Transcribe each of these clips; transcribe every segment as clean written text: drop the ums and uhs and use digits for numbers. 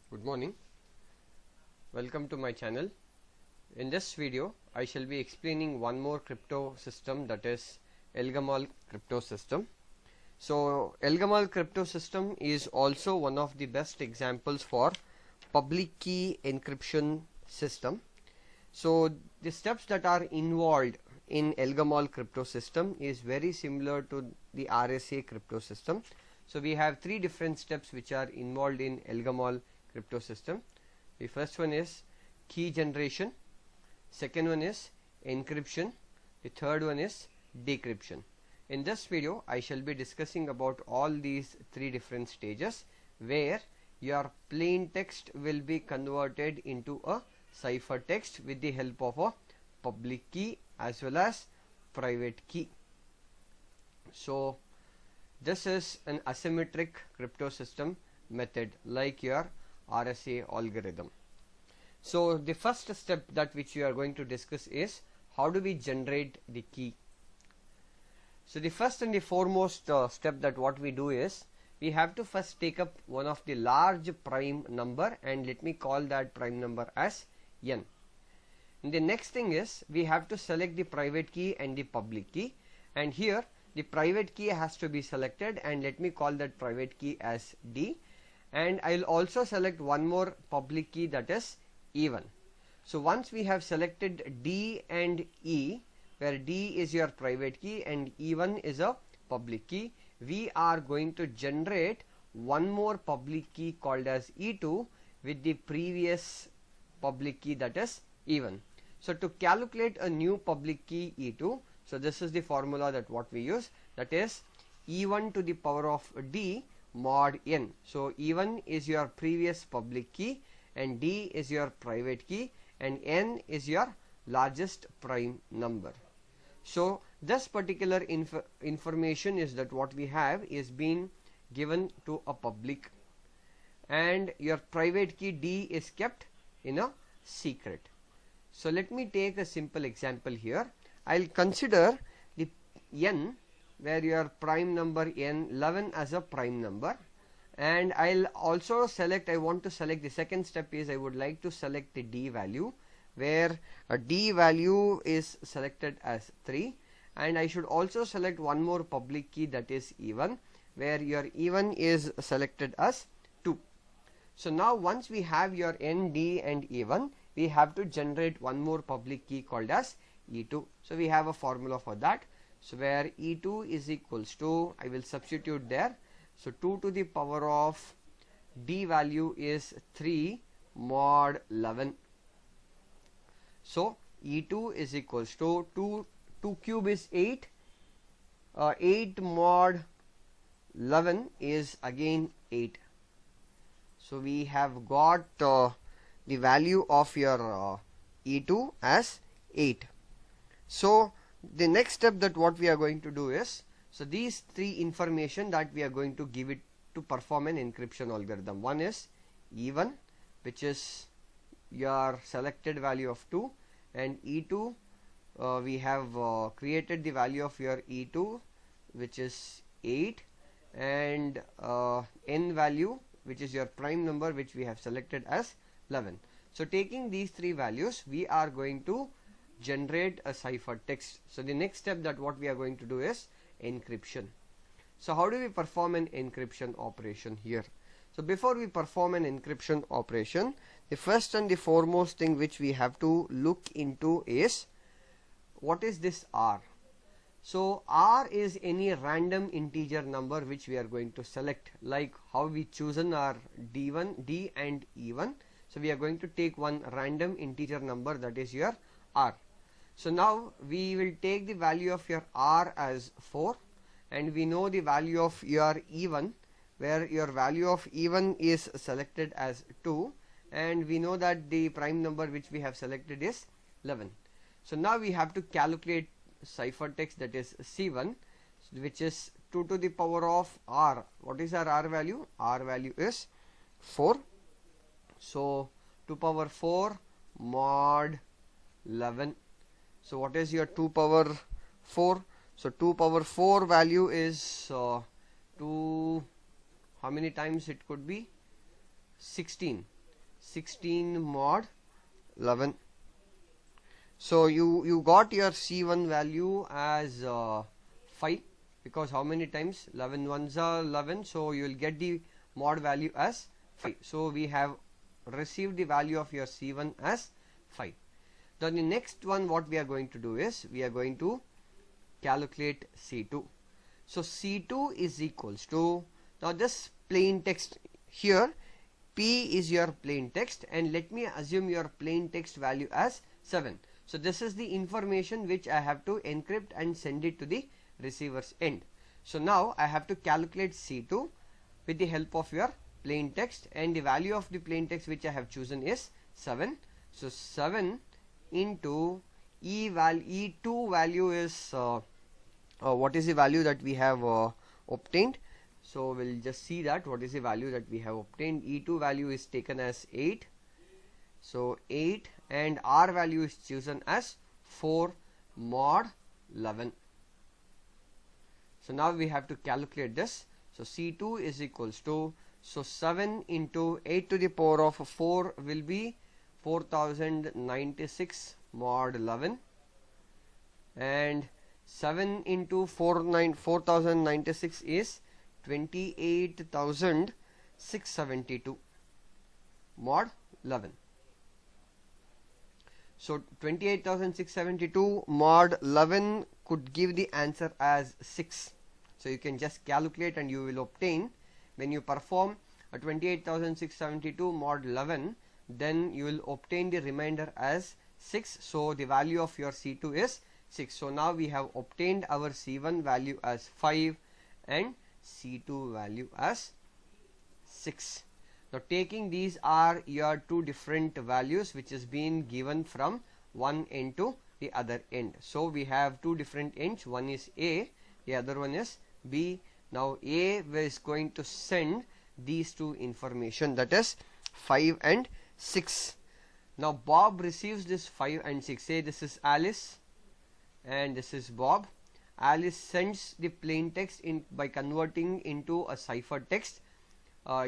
Good morning. Welcome to my channel. In this video, I shall be explaining one more crypto system, that is Elgamal crypto system. So Elgamal crypto system is also one of the best examples for public key encryption system. So the steps that are involved in Elgamal crypto system is very similar to the RSA crypto system. So we have three different steps which are involved in Elgamal crypto system. The first one is key generation, second one is encryption, the third one is decryption. In this video I shall be discussing about all these three different stages where your plain text will be converted into a ciphertext with the help of a public key as well as private key. So this is an asymmetric crypto system method like your RSA algorithm. So the first step that which we are going to discuss is how do we generate the key. So the first and the foremost step that what we do is we have to first take up one of the large prime number, and let me call that prime number as n. And the next thing is we have to select the private key and the public key, and here the private key has to be selected, and let me call that private key as D, and I will also select one more public key, that is E1. So once we have selected D and E, where D is your private key and E1 is a public key, we are going to generate one more public key called as E2 with the previous public key, that is E1. So to calculate a new public key E2, so this is the formula that what we use, that is E1 to the power of D mod n. So E1 is your previous public key and D is your private key and n is your largest prime number. So this particular information is that what we have is being given to a public, and your private key D is kept in a secret. So let me take a simple example here. I'll consider the n, where your prime number n 11 as a prime number, and I'll also select, I want to select the second step is I would like to select the D value, where a D value is selected as 3, and I should also select one more public key, that is E1, where your E1 is selected as 2. So now once we have your N, D and E1, we have to generate one more public key called as E2. So we have a formula for that. So where E2 is equals to, I will substitute there, so 2 to the power of D value is 3 mod 11. So E2 is equals to 2 cube is 8, 8 mod 11 is again 8. So we have got the value of your E2 as 8. So the next step that what we are going to do is, so these three information that we are going to give it to perform an encryption algorithm. One is E1, which is your selected value of 2, and E2 we have created the value of your E2 which is 8, and n value which is your prime number which we have selected as 11. So taking these three values, we are going to generate a ciphertext. So the next step that what we are going to do is encryption. So how do we perform an encryption operation here? So before we perform an encryption operation, the first and the foremost thing which we have to look into is what is this R. So R is any random integer number which we are going to select, like how we chosen our D1, D and E1. So we are going to take one random integer number, that is your R. So now we will take the value of your R as 4, and we know the value of your E1, where your value of E1 is selected as 2, and we know that the prime number which we have selected is 11. So now we have to calculate ciphertext, that is C1, which is 2 to the power of R. What is our R value? R value is 4. So 2 power 4 mod 11. So what is your 2 power 4? So 2 power 4 value is 2, how many times it could be? 16. 16 mod 11. So you got your C1 value as 5, because how many times 11 ones are 11, so you will get the mod value as 5. So we have received the value of your C1 as 5. Then the next one what we are going to do is we are going to calculate C2. So C2 is equals to, now this plain text here, P is your plain text, and let me assume your plain text value as 7. So this is the information which I have to encrypt and send it to the receiver's end. So now I have to calculate C2 with the help of your plain text, and the value of the plain text which I have chosen is 7. So 7 into E2 value is what is the value that we have obtained. So we'll just see that what is the value that we have obtained. E2 value is taken as 8. So 8, and R value is chosen as 4 mod 11. So now we have to calculate this. So C2 is equals to, so 7 into 8 to the power of 4 will be 4096 mod 11, and 7 into 4096 is 28,672 mod 11. So 28,672 mod 11 could give the answer as 6. So you can just calculate and you will obtain, when you perform a 28,672 mod 11, then you will obtain the remainder as 6. So the value of your C2 is 6. So now we have obtained our C1 value as 5 and C2 value as 6. Now taking these are your two different values which is being given from one end to the other end. So we have two different ends, one is A, the other one is B. Now A is going to send these two information, that is 5 and 6. Now Bob receives this 5 and 6. Say this is Alice and this is Bob. Alice sends the plain text in by converting into a cipher text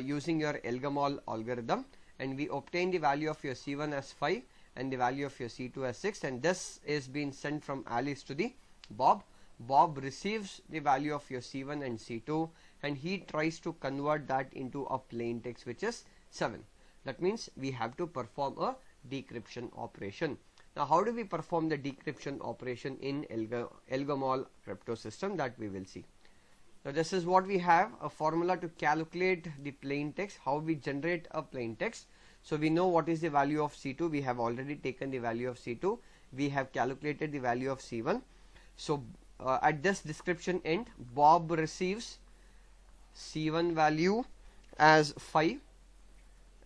using your Elgamal algorithm, and we obtain the value of your C1 as 5 and the value of your C2 as 6, and this is being sent from Alice to the Bob. Bob receives the value of your C1 and C2, and he tries to convert that into a plain text which is 7. That means we have to perform a decryption operation. Now how do we perform the decryption operation in Elgamal crypto system, that we will see. Now this is what we have, a formula to calculate the plain text, how we generate a plain text. So we know what is the value of C2, we have already taken the value of C2, we have calculated the value of C1. So at this description end, Bob receives C1 value as 5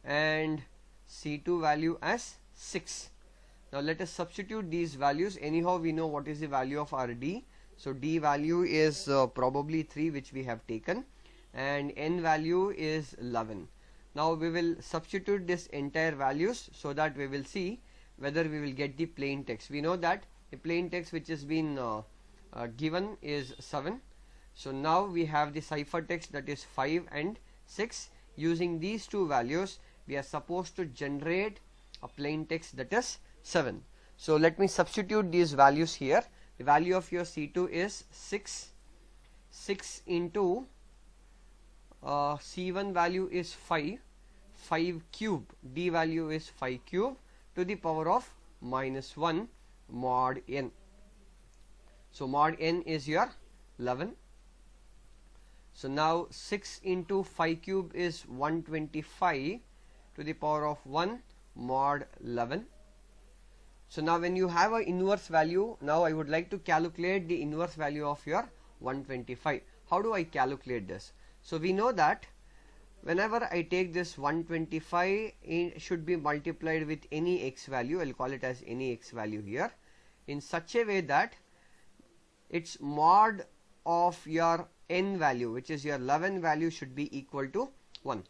and C2 value as 6. Now let us substitute these values. Anyhow we know what is the value of our D. So D value is probably 3, which we have taken, and N value is 11. Now we will substitute this entire values so that we will see whether we will get the plain text. We know that the plain text which has been given is 7. So now we have the cipher text, that is 5 and 6. Using these two values we are supposed to generate a plain text, that is 7. So let me substitute these values here. The value of your C2 is 6. 6 into C1 value is 5. 5 cube. D value is 5 cube to the power of minus 1 mod n. So mod n is your 11. So now 6 into 5 cube is 125 to the power of 1 mod 11. So now when you have an inverse value, now I would like to calculate the inverse value of your 125. How do I calculate this? So we know that whenever I take this 125, it should be multiplied with any x value. I'll call it as any x value here, in such a way that its mod of your n value, which is your 11 value, should be equal to 1.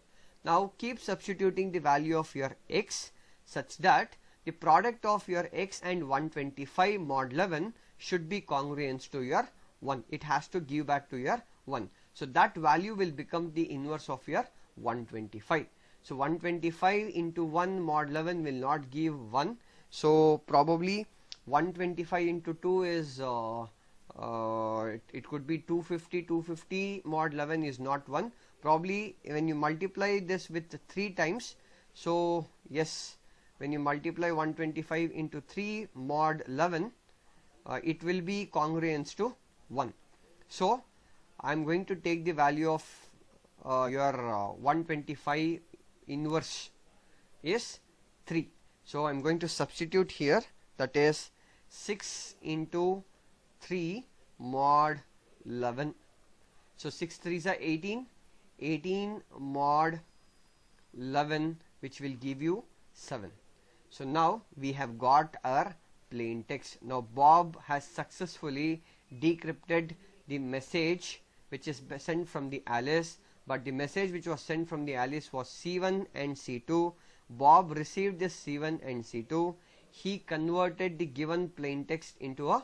Now keep substituting the value of your x such that the product of your x and 125 mod 11 should be congruent to your 1. It has to give back to your 1. So that value will become the inverse of your 125. So 125 into 1 mod 11 will not give 1. So probably 125 into 2 is it could be 250 mod 11 is not 1. Probably when you multiply this with 3 times, so yes, when you multiply 125 into 3 mod 11, it will be congruent to 1. So I'm going to take the value of your 125 inverse is 3. So I'm going to substitute here, that is 6 into 3 mod 11. So 6 3s are 18, 18 mod 11, which will give you 7. So now we have got our plain text. Now Bob has successfully decrypted the message which is sent from the Alice, but the message which was sent from the Alice was C1 and C2. Bob received this C1 and C2. He converted the given plain text into a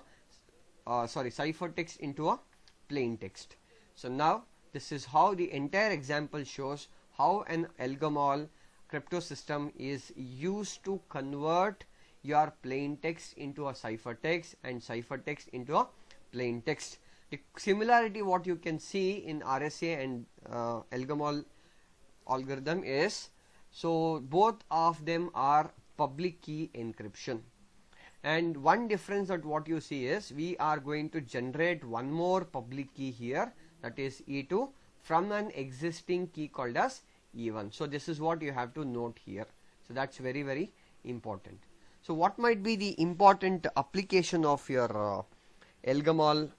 ciphertext into a plain text. So now this is how the entire example shows how an Elgamal crypto system is used to convert your plain text into a ciphertext and ciphertext into a plain text. The similarity what you can see in RSA and Elgamal algorithm is, so both of them are public key encryption, and one difference that what you see is we are going to generate one more public key here, that is E2, from an existing key called as E1. So this is what you have to note here. So that's very, very important. So what might be the important application of your Elgamal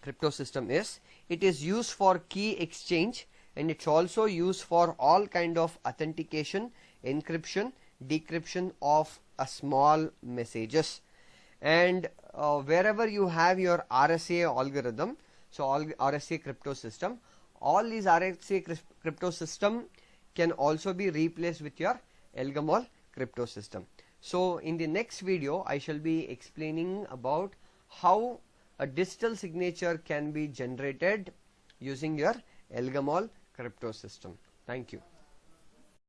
crypto system is, it is used for key exchange, and it's also used for all kind of authentication, encryption, decryption of a small messages. And wherever you have your RSA algorithm, so all RSA crypto system, all these RSA crypto system can also be replaced with your Elgamal crypto system. So in the next video I shall be explaining about how a digital signature can be generated using your Elgamal crypto system. Thank you.